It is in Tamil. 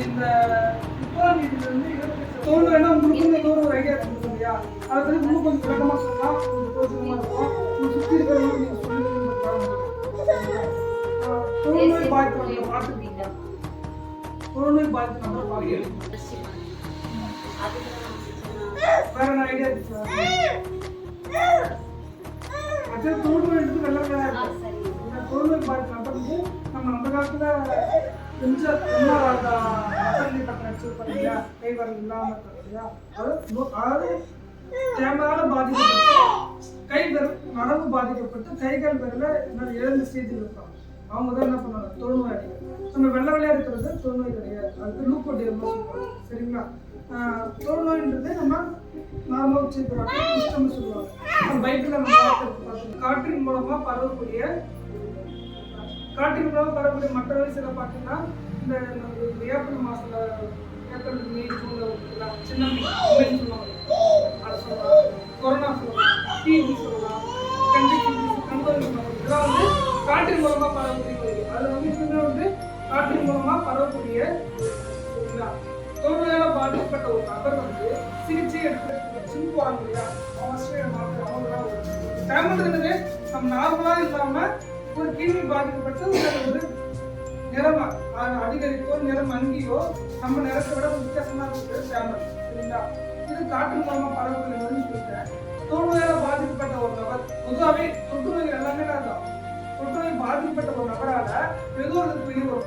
இந்த இப்போ வந்து தோணுன்னா உங்களுக்கு ஒரு ஐடியா இருக்கு இல்லையா? அதை வந்து இன்னும் கொஞ்சம் விளக்கமாக சொல்லலாம், கொஞ்சம் பிரோஜனமாக இருக்கும். உங்களுக்கு சுற்றி இருக்கிறவங்க நீங்கள் தொழுநோய் பாதித்தவங்களை பார்த்துருக்கீங்க? தொழுநோய் பாதித்த நபரை பார்க்க வேற என்ன ஐடியா இருக்கு? அது தொழுநோய் வெள்ளம் தொழுநோய் பாதித்த நபர் வந்து நம்ம அந்த காலத்துல கொஞ்சம் பட்ட நடிச்சிருப்பாங்க இல்லையா? கை வரல் இல்லாமல் இருக்காங்க இல்லையா? அதாவது கேமரால பாதிக்கப்பட்டு கை விரல் நரம்பு பாதிக்கப்பட்டு கைகள் விரல இழந்த ஸ்டேஜில் இருப்பாங்க. அவங்க தான் என்ன பண்ணாங்க? தொழுநோய் அடையாது. நம்ம வெள்ளை வெள்ளையா இருக்கிறது தொழுநோய் கிடையாது, அது லூக்கோட்டியம் சொல்லுவாங்க. சரிங்களா? தொழுநோய்ன்றது நம்ம நார்மலாக வச்சுருக்கிறோம் சொல்லுவாங்க. நம்ம பைக்கில் நம்ம பார்த்துருக்கு காற்றின் மூலமாக பரவக்கூடிய மற்றவை சில பார்த்தீங்கன்னா இந்த ஏப்ரல் மாதத்தில் ஏப்ரல் மே ஜூனில் சின்ன மீன் சொல்லுவாங்க, அதை சொல்லலாம். கொரோனா சொல்லலாம், டிவி சொல்லலாம், கண்கள் இதெல்லாம் வந்து காற்றின் மூலமாக பரவக்கூடிய அதில் வந்து இன்னும் வந்து காற்றின் மூலமாக பரவக்கூடிய தொழுநோயால் பாதிக்கப்பட்ட ஒரு நபர் வந்து சிகிச்சை எடுத்து போறாங்க இல்லையா? அவங்க நம்ம நார்மலாக இல்லாமல் ஒரு கிருமி பாதிக்கப்பட்டு ஒரு நிறமா அதிகரிக்கோ நிறம் மங்கியோ நம்ம நிறத்தை விட வித்தியாசமா இருக்கிறது டேமர். சரிங்களா? இது காற்று மூலமா பரவக்கூடியதுன்னு சொல்லிட்டேன். தொழுநோயால் பாதிக்கப்பட்ட ஒரு நபர் பொதுவாகவே தொற்றுநோய் எல்லாமே தான். தொற்றுநோய் பாதிக்கப்பட்ட ஒரு நபரால ஏதோ ஒரு பெரிய ஒரு